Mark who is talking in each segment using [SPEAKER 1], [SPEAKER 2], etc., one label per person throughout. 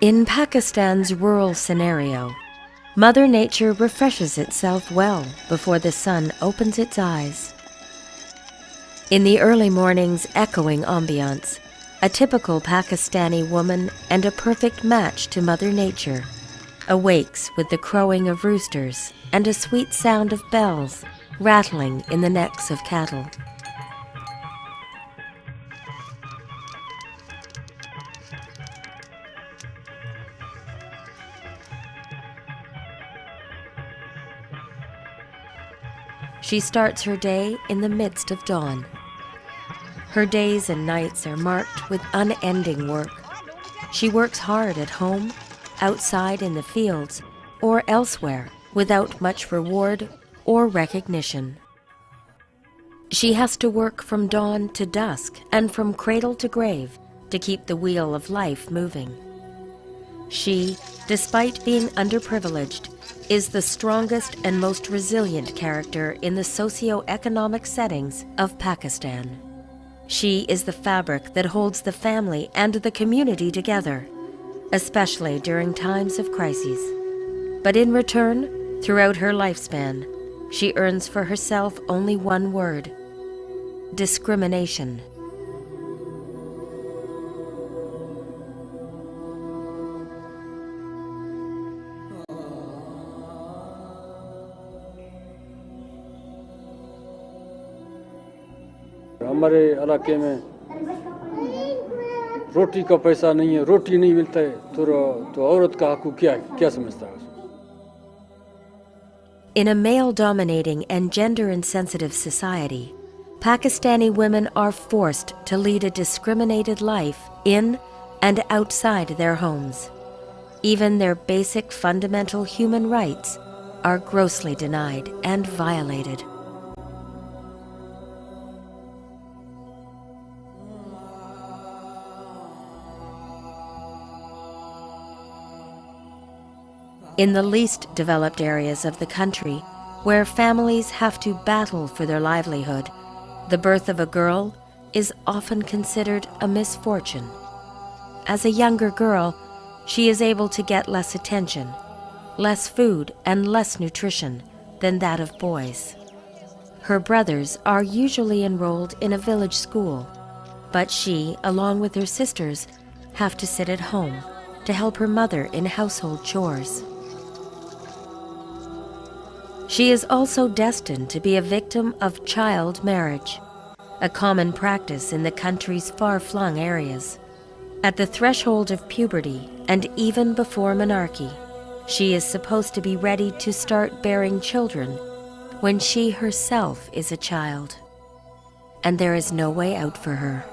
[SPEAKER 1] In Pakistan's rural scenario, Mother Nature refreshes itself well before the sun opens its eyes. In the early morning's echoing ambiance, a typical Pakistani woman and a perfect match to Mother Nature awakes with the crowing of roosters and a sweet sound of bells rattling in the necks of cattle. She starts her day in the midst of dawn. Her days and nights are marked with unending work. She works hard at home, outside in the fields, or elsewhere without much reward or recognition. She has to work from dawn to dusk and from cradle to grave to keep the wheel of life moving. She, despite being underprivileged, is the strongest and most resilient character in the socio-economic settings of Pakistan. She is the fabric that holds the family and the community together, especially during times of crises. But in return, throughout her lifespan, she earns for herself only one word: discrimination.
[SPEAKER 2] हमारे इलाके में रोटी का पैसा नहीं है, रोटी नहीं मिलता है तो औरत का हक क्या समझता है?
[SPEAKER 1] In a male-dominating and gender-insensitive society, Pakistani women are forced to lead a discriminated life in and outside their homes. Even their basic fundamental human rights are grossly denied and violated. In the least developed areas of the country, where families have to battle for their livelihood, the birth of a girl is often considered a misfortune. As a younger girl, she is able to get less attention, less food, and less nutrition than that of boys. Her brothers are usually enrolled in a village school, but she, along with her sisters, have to sit at home to help her mother in household chores. She is also destined to be a victim of child marriage, a common practice in the country's far-flung areas. At the threshold of puberty and even before menarche, she is supposed to be ready to start bearing children when she herself is a child, and there is no way out for her.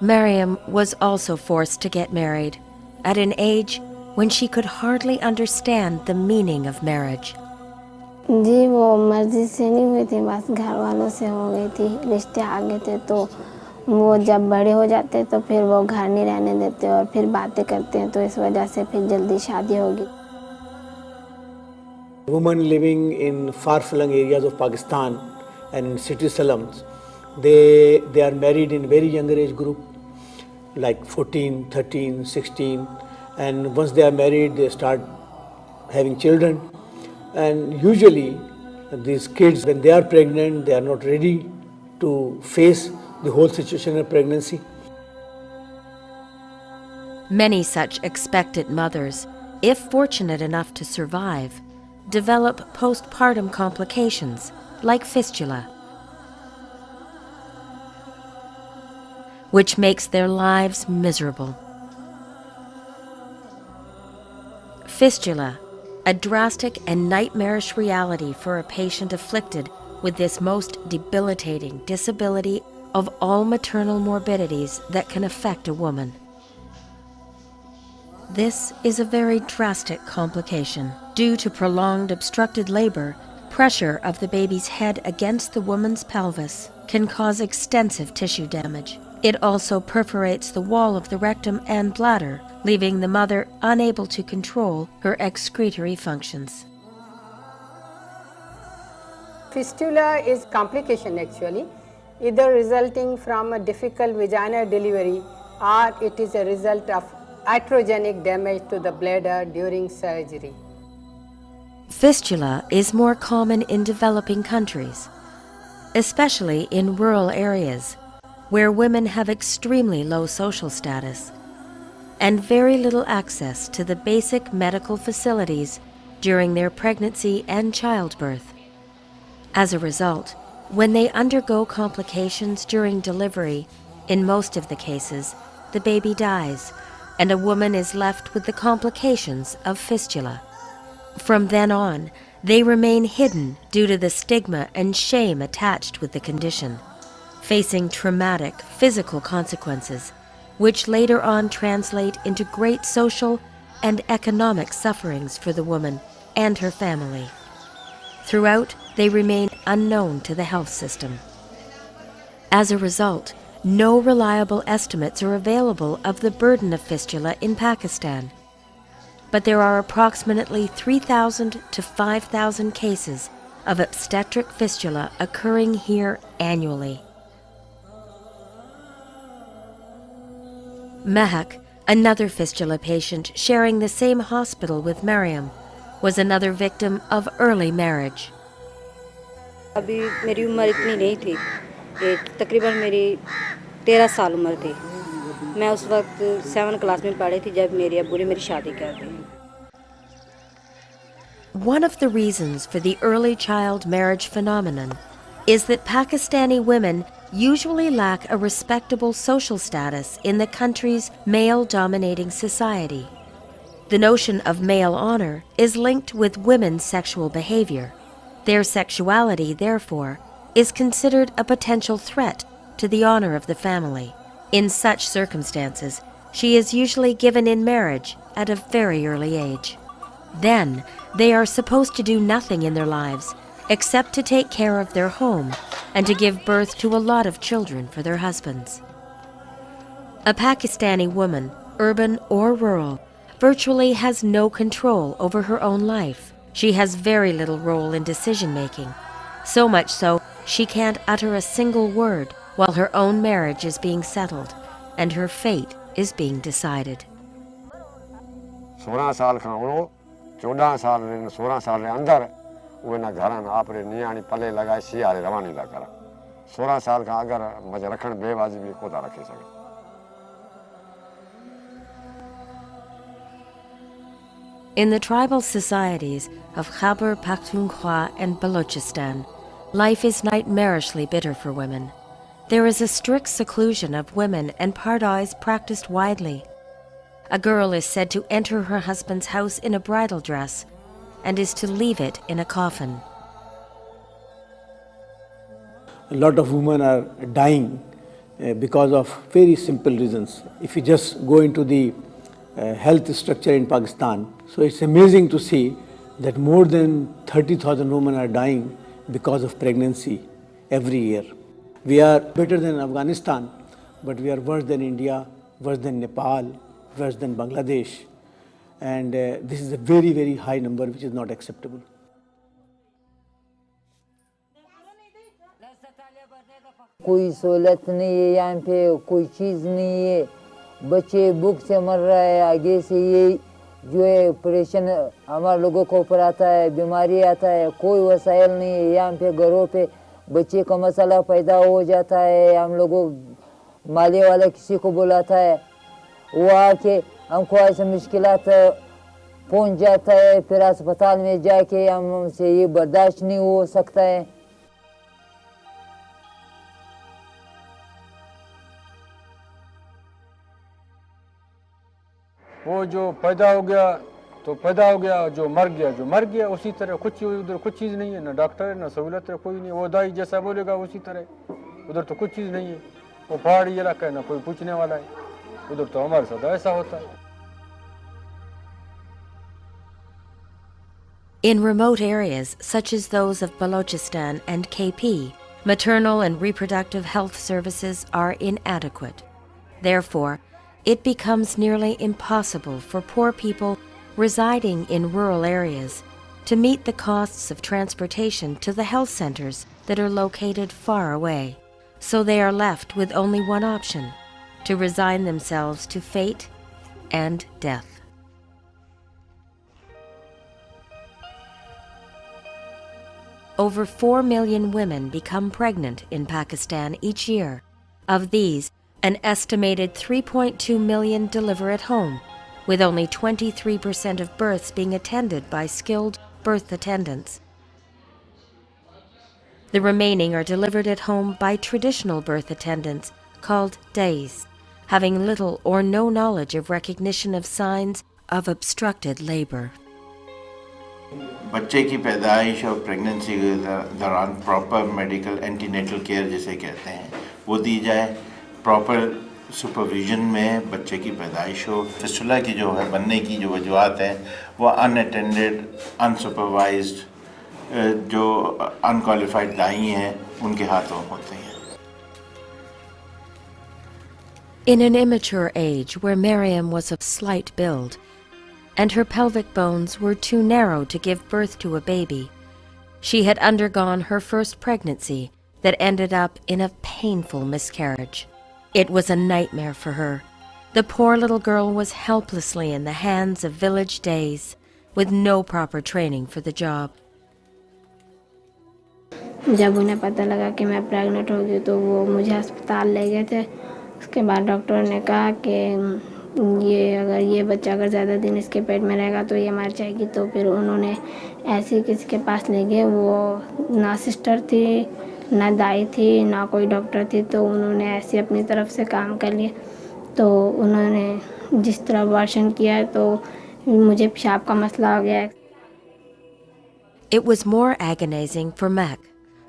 [SPEAKER 1] Mariam was also forced to get married at an age when she could hardly understand the meaning of marriage.
[SPEAKER 3] जी वो मर्जी से नहीं हुई थी, बस घर वालों से हो गई थी। रिश्ते आ गए थे तो वो जब बड़े हो जाते तो फिर वो घर नहीं रहने देते और फिर बातें करते हैं, तो इस वजह से फिर जल्दी शादी होगी।
[SPEAKER 4] Women living in far-flung areas of Pakistan and in city slums, they are married in very younger age group, like 14, 13, 16. And once they are married, they start having children. And usually, these kids, when they are pregnant, they are not ready to face the whole situation of pregnancy.
[SPEAKER 1] Many such expectant mothers, if fortunate enough to survive, develop postpartum complications like fistula, which makes their lives miserable. Fistula, a drastic and nightmarish reality for a patient afflicted with this most debilitating disability of all maternal morbidities that can affect a woman. This is a very drastic complication. Due to prolonged obstructed labor, pressure of the baby's head against the woman's pelvis can cause extensive tissue damage. It also perforates the wall of the rectum and bladder, leaving the mother unable to control her excretory functions.
[SPEAKER 5] Fistula is complication actually. either resulting from a difficult vaginal delivery or it is a result of iatrogenic damage to the bladder during surgery.
[SPEAKER 1] Fistula is more common in developing countries, especially in rural areas where women have extremely low social status and very little access to the basic medical facilities during their pregnancy and childbirth. As a result, when they undergo complications during delivery, in most of the cases, the baby dies, and a woman is left with the complications of fistula. From then on, they remain hidden due to the stigma and shame attached with the condition, facing traumatic physical consequences, which later on translate into great social and economic sufferings for the woman and her family. Throughout, they remain unknown to the health system. As a result, no reliable estimates are available of the burden of fistula in Pakistan, but there are approximately 3,000 to 5,000 cases of obstetric fistula occurring here annually. Mehak, another fistula patient sharing the same hospital with Mariam, was another victim of early marriage.
[SPEAKER 6] अभी मेरी उम्र इतनी नहीं थी, तकरीबन मेरी 13 साल उम्र थी। मैं उस वक्त 7th क्लास में पढ़ी थी जब मेरे अब्बू ने मेरी शादी कर दी।
[SPEAKER 1] One of the reasons for the early child marriage phenomenon is that Pakistani women usually lack a respectable social status in the country's male-dominating society. The notion of male honor is linked with women's sexual behavior. Their sexuality, therefore, is considered a potential threat to the honor of the family. In such circumstances, she is usually given in marriage at a very early age. Then, they are supposed to do nothing in their lives except to take care of their home and to give birth to a lot of children for their husbands. A Pakistani woman, urban or rural, virtually has no control over her own life. She has very little role in decision-making, so much so she can't utter a single word while her own marriage is being settled and her fate is being decided.
[SPEAKER 7] 16 साल खां उणो 14 साल 16 साल जे अंदरि उहे न घरनि आपरे नियाणी पले लॻाए सियारे रवानी था करनि 16 साल खां अगरि मज़ रखणु बेवाजिबी को था रखे सघनि.
[SPEAKER 1] In the tribal societies of Khyber Pakhtunkhwa and Balochistan, life is nightmarishly bitter for women. There is a strict seclusion of women and pardais practiced widely. A girl is said to enter her husband's house in a bridal dress and is to leave it in a coffin.
[SPEAKER 4] A lot of women are dying because of very simple reasons. If you just go into the health structure in Pakistan, so it's amazing to see that more than 30,000 women are dying because of pregnancy every year. We are better than Afghanistan, but we are worse than India, worse than Nepal, worse than Bangladesh. And this is a very, very high number which is not acceptable.
[SPEAKER 8] कोई सहूलत नहीं है यहाँ पे कोई चीज़ नहीं है बच्चे भूख से मर रहा है आगे से ये जो है ऑपरेशन हमारे लोगों को ऊपर आता है बीमारी आता है कोई वसाइल नहीं है यहाँ पे घरों पे बच्चे का मसला पैदा हो जाता है हम लोगों माले वाला किसी को बुलाता है वो आके हमको ऐसे मुश्किलात पहुँच जाता है फिर अस्पताल में जाके हमसे ये बर्दाश्त नहीं हो सकता है.
[SPEAKER 2] वो जो पैदा हो गया तो पैदा हो गया जो मर गया उसी तरह कुछ उधर कुछ चीज़ नहीं है ना डॉक्टर है ना सहूलत है कोई नहीं वो दाई जैसा बोलेगा उसी तरह उधर तो कुछ चीज़ नहीं है वो पहाड़ी इलाका है ना कोई पूछने वाला है उधर तो हमारे साथ ऐसा होता है.
[SPEAKER 1] In remote areas such as those of Balochistan and KP, maternal and reproductive health services are inadequate. Therefore, it becomes nearly impossible for poor people residing in rural areas to meet the costs of transportation to the health centers that are located far away. so they are left with only one option: to resign themselves to fate and death. Over 4 million women become pregnant in Pakistan each year. Of these, an estimated 3.2 million deliver at home, with only 23% of births being attended by skilled birth attendants. The remaining are delivered at home by traditional birth attendants called days, having little or no knowledge of recognition of signs of obstructed labor.
[SPEAKER 9] बच्चे की पैदाइश और pregnancy के दौरान proper medical antenatal care जिसे कहते हैं वो दी जाए, प्रॉपर सुपरविजन में बच्चे की पैदाइश हो। फिस्टुला की जो है बनने की जो वजूहत हैं वो अनअटेंडेड, अनसुपरवाइज्ड जो अनक्वालिफाइड दाई हैं उनके हाथों होते हैं।
[SPEAKER 1] In an immature age where Miriam was of slight build, and her pelvic bones were too narrow to give birth to a baby, she had undergone her first pregnancy that ended up in a painful miscarriage. It was a nightmare for her. The poor little girl was helplessly in the hands of village days, with no proper training for the job.
[SPEAKER 3] जब उन्हें पता लगा कि मैं pregnant हो गई तो वो मुझे अस्पताल ले गए थे। उसके बाद डॉक्टर ने कहा कि ये बच्चा अगर ज़्यादा दिन इसके पेट में रहेगा तो ये मर जाएगी। तो फिर उन्होंने ऐसे किसी के पास ले गए, वो ना सिस्टर थी, ना दाई थी, ना कोई डॉक्टर थी, तो उन्होंने ऐसे अपनी तरफ से काम कर लिया। तो उन्होंने जिस तरह अबॉर्शन किया तो मुझे पेशाब का मसला हो गया।
[SPEAKER 1] It was more agonizing for Mac,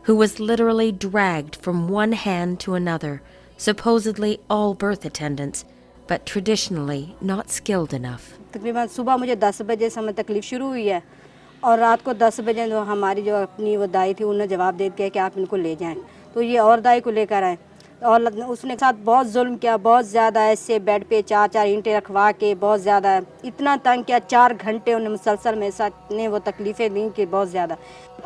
[SPEAKER 1] who was literally dragged from one hand to another, supposedly all birth attendants, but traditionally not skilled enough.
[SPEAKER 6] तकरीबन सुबह मुझे 10 बजे समय तकलीफ शुरू हुई है और रात को 10 बजे जो हमारी जो अपनी वो दाई थी उन्होंने जवाब दे दिया कि आप इनको ले जाएं। तो ये और दाई को लेकर आए और उसने साथ बहुत जुल्म किया, बहुत ज़्यादा ऐसे बेड पे 4-4 ईंटें रखवा के बहुत ज़्यादा इतना तंग किया। 4 घंटे उन्हें मुसलसल मेरे साथ ने वो तकलीफ़ें दी कि बहुत ज़्यादा।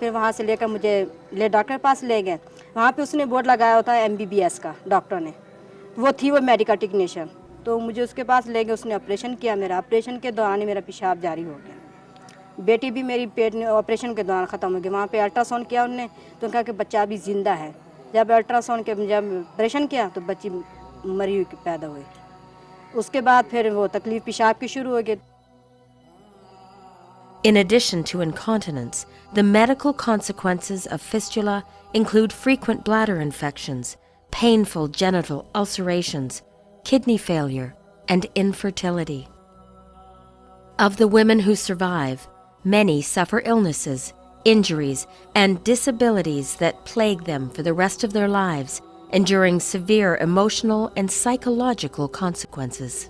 [SPEAKER 6] फिर वहाँ से लेकर मुझे डॉक्टर के पास ले गए। वहाँ पे उसने बोर्ड लगाया होता है MBBS का, डॉक्टर ने, वो थी वो मेडिकल टेक्नीशियन। तो मुझे उसके पास ले गए, उसने ऑपरेशन किया। मेरा ऑपरेशन के दौरान ही मेरा पेशाब जारी हो गया। बेटी भी मेरी पेट में ऑपरेशन के दौरान ख़त्म हो गई। वहाँ पे अल्ट्रासाउंड किया उन्होंने तो कहा कि बच्चा अभी ज़िंदा है। जब अल्ट्रासाउंड के जब ऑपरेशन किया तो बच्ची मरी हुई पैदा हुई। उसके बाद फिर वो तकलीफ़ पेशाब की शुरू हो गई।
[SPEAKER 1] In addition to incontinence, the medical consequences of fistula include frequent bladder infections, painful genital ulcerations, kidney failure, and infertility. Of the women who survive, many suffer illnesses, injuries, and disabilities that plague them for the rest of their lives, enduring severe emotional and psychological consequences.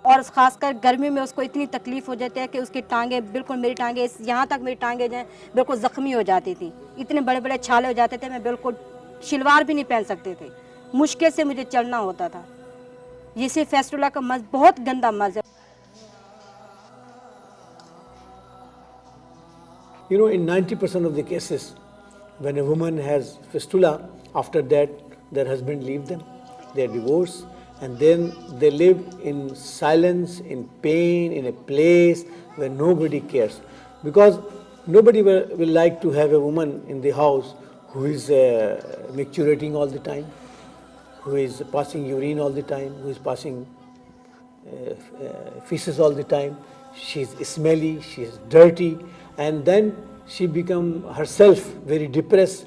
[SPEAKER 6] और ख़ासकर गर्मी में उसको इतनी तकलीफ़ हो जाती है कि उसकी टांगें बिल्कुल, मेरी टांगें यहाँ तक मेरी टांगें जो हैं बिल्कुल ज़ख्मी हो जाती थी। इतने बड़े बड़े छाले हो जाते थे, मैं बिल्कुल शलवार भी नहीं पहन सकते थे। मुश्किल से मुझे चलना होता था। ये सिर्फ फेस्टुला का मर्ज़ बहुत गंदा मर्ज़ है।
[SPEAKER 4] You know, in 90% of the cases, when a woman has fistula, after that their husband leaves them, they are divorced, and then they live in silence, in pain, in a place where nobody cares. Because nobody will like to have a woman in the house who is micturating all the time, who is passing urine all the time, who is passing feces all the time. She is smelly, she is dirty, and then she becomes herself very depressed.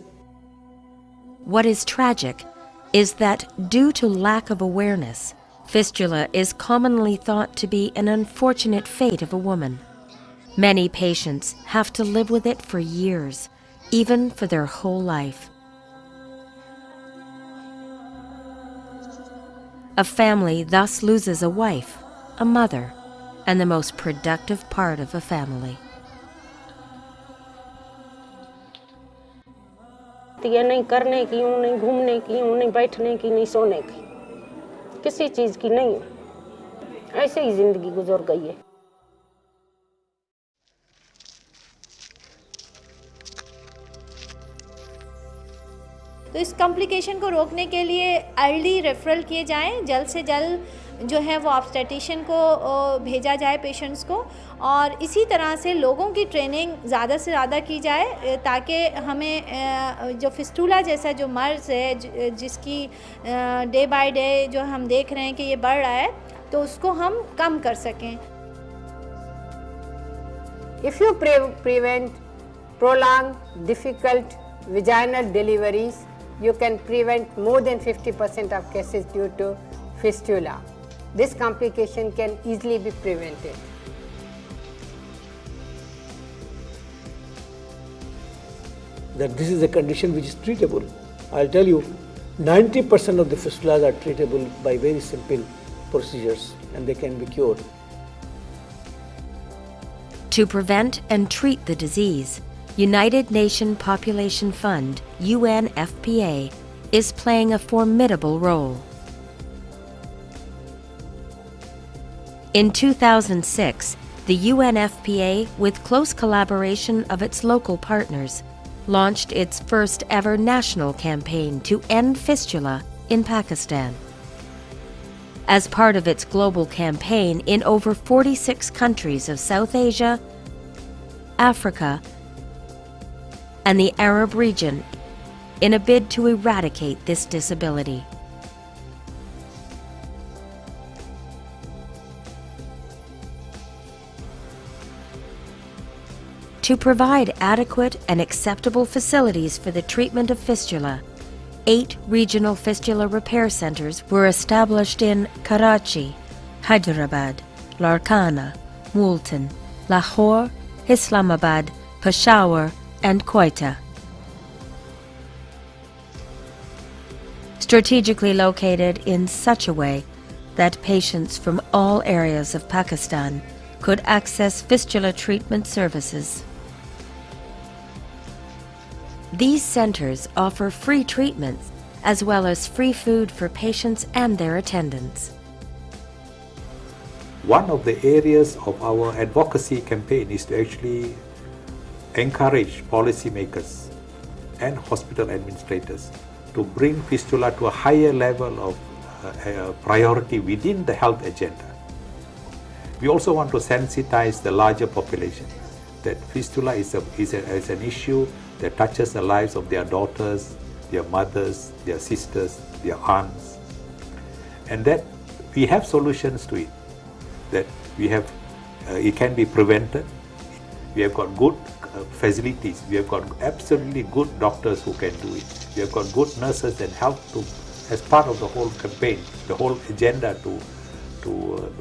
[SPEAKER 1] What is tragic is that due to lack of awareness, fistula is commonly thought to be an unfortunate fate of a woman. Many patients have to live with it for years, even for their whole life. A family thus loses a wife, a mother, and the most productive part of a family.
[SPEAKER 10] ये नहीं करने की, नहीं घूमने की, नहीं बैठने की, नहीं सोने की, किसी चीज़ की नहीं। ऐसे ही जिंदगी गुजर गई है।
[SPEAKER 11] तो इस कॉम्प्लिकेशन को रोकने के लिए अर्ली रेफरल किए जाएं, जल्द से जल्द जो है वो ऑब्स्टेटिशियन को भेजा जाए पेशेंट्स को, और इसी तरह से लोगों की ट्रेनिंग ज़्यादा से ज़्यादा की जाए ताकि हमें जो फिस्टूला जैसा जो मर्ज़ है जिसकी डे बाय डे जो हम देख रहे हैं कि ये बढ़ रहा है, तो उसको हम कम कर सकें।
[SPEAKER 5] If you prevent prolonged, difficult vaginal deliveries, you can prevent more than 50% of cases due to fistula. This complication can easily be prevented.
[SPEAKER 4] That this is a condition which is treatable. I'll tell you, 90% of the fistulas are treatable by very simple procedures and they can be cured.
[SPEAKER 1] To prevent and treat the disease, United Nations Population Fund, UNFPA, is playing a formidable role. In 2006, the UNFPA, with close collaboration of its local partners, launched its first ever national campaign to end fistula in Pakistan. As part of its global campaign in over 46 countries of South Asia, Africa, and the Arab region, in a bid to eradicate this disability. To provide adequate and acceptable facilities for the treatment of fistula, 8 regional fistula repair centers were established in Karachi, Hyderabad, Larkana, Multan, Lahore, Islamabad, Peshawar, and Quetta. Strategically located in such a way that patients from all areas of Pakistan could access fistula treatment services. These centers offer free treatments as well as free food for patients and their attendants.
[SPEAKER 12] One of the areas of our advocacy campaign is to actually encourage policymakers and hospital administrators to bring fistula to a higher level of priority within the health agenda. We also want to sensitize the larger population that fistula is an issue that touches the lives of their daughters, their mothers, their sisters, their aunts, and that we have solutions to it, that we have, it can be prevented. We have got good facilities, we have got absolutely good doctors who can do it. We have got good nurses and help to, as part of the whole campaign, the whole agenda to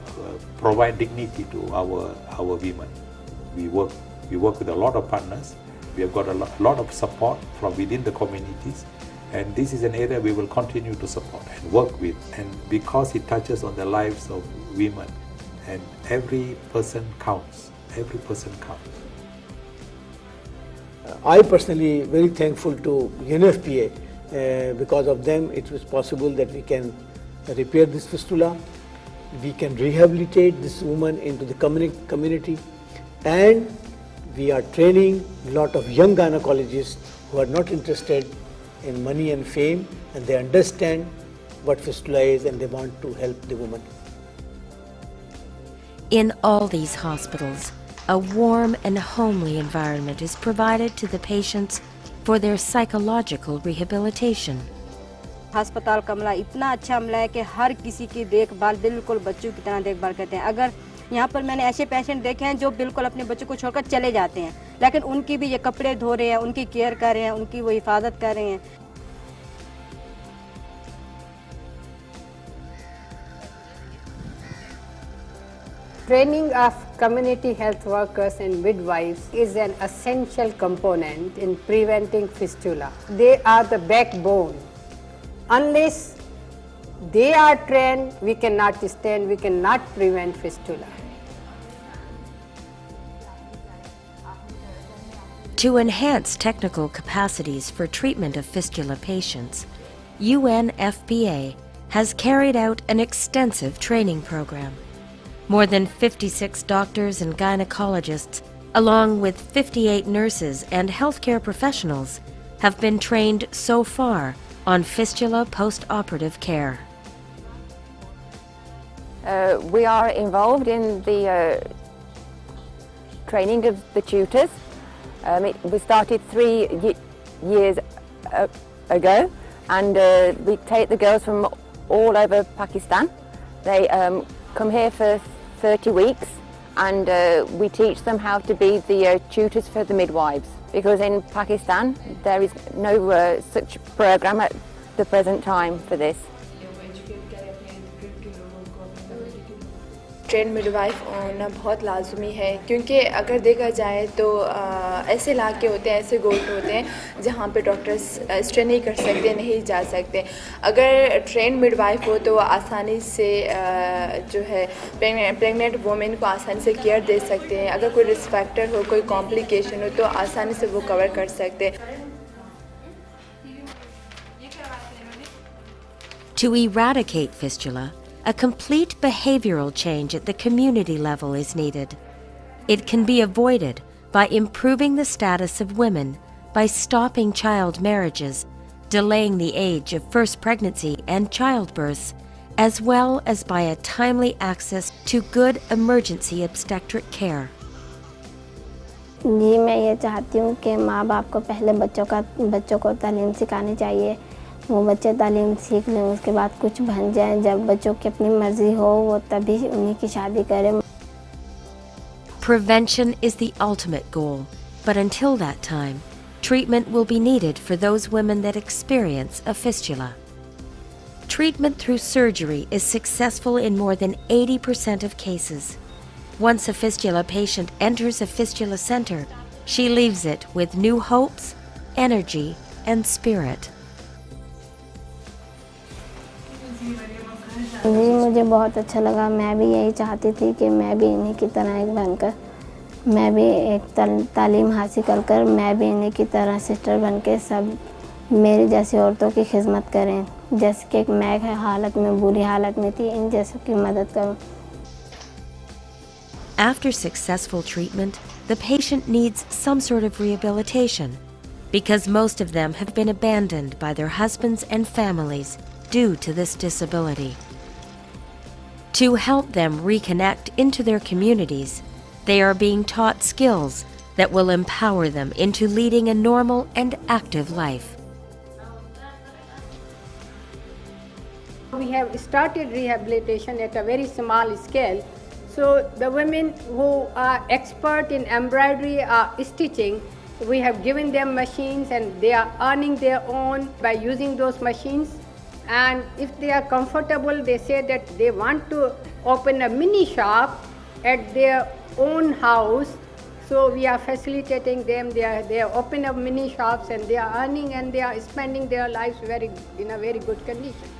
[SPEAKER 12] provide dignity to our women. We work with a lot of partners. We have got a lot of support from within the communities, and this is an area we will continue to support and work with, and because it touches on the lives of women, and every person counts. Every person counts.
[SPEAKER 4] I personally very thankful to UNFPA. Because of them it was possible that we can repair this fistula, we can rehabilitate this woman into the community, and we are training a lot of young gynecologists who are not interested in money and fame, and they understand what fistula is and they want to help the woman.
[SPEAKER 1] In all these hospitals, a warm and homely environment is provided to the patients for their psychological rehabilitation.
[SPEAKER 6] अस्पताल का अमला इतना अच्छा अमला है कि हर किसी की देखभाल बिल्कुल बच्चों की तरह देखभाल करते हैं। अगर यहाँ पर मैंने ऐसे पेशेंट देखे हैं जो बिल्कुल अपने बच्चों को छोड़कर चले जाते हैं, लेकिन उनकी भी ये कपड़े धो रहे हैं, उनकी केयर कर रहे हैं, उनकी वो हिफाजत कर रहे हैं।
[SPEAKER 5] Training of community health workers and midwives is an essential component in preventing fistula. They are the backbone. Unless they are trained, we cannot prevent fistula.
[SPEAKER 1] To enhance technical capacities for treatment of fistula patients, UNFPA has carried out an extensive training program. More than 56 doctors and gynecologists, along with 58 nurses and healthcare professionals, have been trained so far on fistula post-operative care.
[SPEAKER 13] We are involved in the training of the tutors. We started 3 years ago, and we take the girls from all over Pakistan. They come here for 30 weeks, and we teach them how to be the tutors for the midwives, because in Pakistan there is no such program at the present time for this.
[SPEAKER 14] Train midwife होना बहुत लाजमी है, क्योंकि अगर देखा जाए तो ऐसे इलाके होते हैं, ऐसे गोट होते हैं जहाँ पे डॉक्टर्स स्टे नहीं कर सकते, नहीं जा सकते। अगर ट्रेन मिडवाइफ हो तो आसानी से जो है प्रेग्नेंट वुमेन को आसानी से केयर दे सकते हैं। अगर कोई रिस्क फैक्टर हो, कोई कॉम्प्लिकेशन हो तो आसानी से वो कवर कर सकते हैं।
[SPEAKER 1] To eradicate fistula, a complete behavioral change at the community level is needed. It can be avoided by improving the status of women, by stopping child marriages, delaying the age of first pregnancy and childbirth, as well as by a timely access to good emergency obstetric care.
[SPEAKER 3] जी, मैं ये चाहती हूँ कि माँ बाप को पहले बच्चों को तालीम सिखानी चाहिए। वो बच्चे तालीम सीख लें, उसके बाद कुछ बन जाएं। जब बच्चों की अपनी मर्जी हो वो तभी उन्हीं की शादी करें।
[SPEAKER 1] Prevention is the ultimate goal, but until that time, treatment will be needed for those women that experience a fistula. Treatment through surgery is successful in more than 80% of cases. Once a fistula patient enters a fistula center, she leaves it with new hopes, energy, and spirit.
[SPEAKER 3] जी, मुझे बहुत अच्छा लगा। मैं भी यही चाहती थी कि मैं भी इन्हीं की तरह एक बनकर, मैं भी एक तालीम हासिल कर मैं भी इन्हीं की तरह सिस्टर बनके सब मेरी जैसी औरतों की खिदमत करें। जैसे कि मैं हालत में बुरी हालत में थी, इन जैसों की मदद करूं।
[SPEAKER 1] After successful treatment, the patient needs some sort of rehabilitation because most of them have been abandoned by their husbands and families due to this disability. To help them reconnect into their communities, they are being taught skills that will empower them into leading a normal and active life.
[SPEAKER 5] We have started rehabilitation at a very small scale. So the women who are expert in embroidery or stitching, we have given them machines and they are earning their own by using those machines. And if they are comfortable, they say that they want to open a mini shop at their own house. So we are facilitating them. They are open up mini shops and they are earning and they are spending their lives in a very good condition.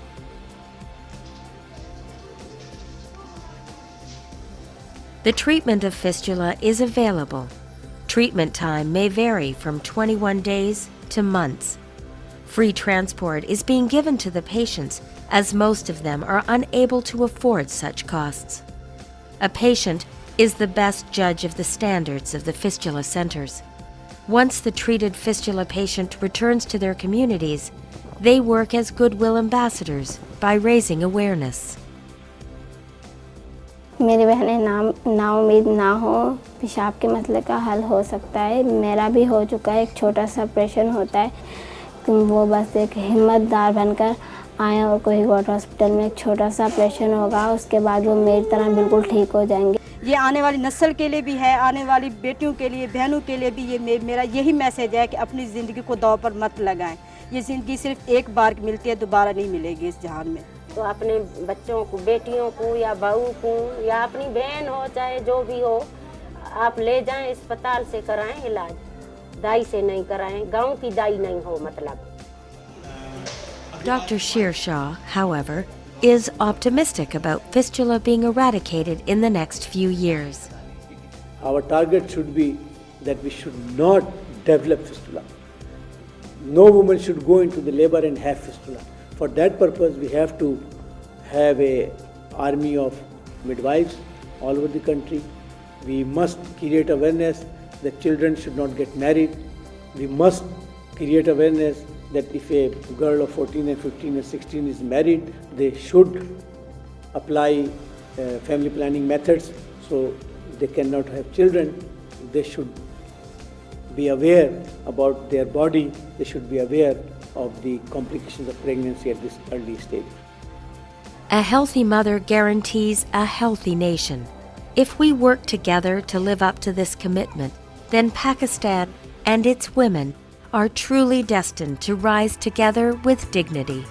[SPEAKER 1] The treatment of fistula is available. Treatment time may vary from 21 days to months. Free transport is being given to the patients as most of them are unable to afford such costs. A patient is the best judge of the standards of the fistula centers. Once the treated fistula patient returns to their communities, they work as goodwill ambassadors by raising awareness.
[SPEAKER 3] मेरी बहनें ना उम्मीद ना हो, पेशाब के मसले का हल हो सकता है। मेरा भी हो चुका है, एक छोटा सा ऑपरेशन होता है। वो बस एक हिम्मतदार बनकर आए और कोई गॉट हॉस्पिटल में एक छोटा सा ऑपरेशन होगा, उसके बाद वो मेरी तरह बिल्कुल ठीक हो जाएंगे।
[SPEAKER 6] ये आने वाली नस्ल के लिए भी है, आने वाली बेटियों के लिए, बहनों के लिए भी ये मेरा यही मैसेज है कि अपनी ज़िंदगी को दांव पर मत लगाएं। ये ज़िंदगी सिर्फ एक बार मिलती है, दोबारा नहीं मिलेगी इस जहान में।
[SPEAKER 10] तो अपने बच्चों को, बेटियों को या बहू को या अपनी बहन हो, चाहे जो भी हो, आप ले जाएं, अस्पताल से कराएं इलाज, दाई से नहीं कराएं, गांव की दाई नहीं हो मतलब।
[SPEAKER 1] Dr. Sheer Shah, however, is optimistic about fistula being eradicated in the next few years.
[SPEAKER 4] Our target should be that we should not develop fistula. No woman should go into the labor and have fistula. For that purpose, we have to have an army of midwives all over the country. We must create awareness that children should not get married. We must create awareness that if a girl of 14 and 15 or 16 is married, they should apply family planning methods, so they cannot have children. They should be aware about their body. They should be aware of the complications of pregnancy at this early stage.
[SPEAKER 1] A healthy mother guarantees a healthy nation. If we work together to live up to this commitment, then Pakistan and its women are truly destined to rise together with dignity.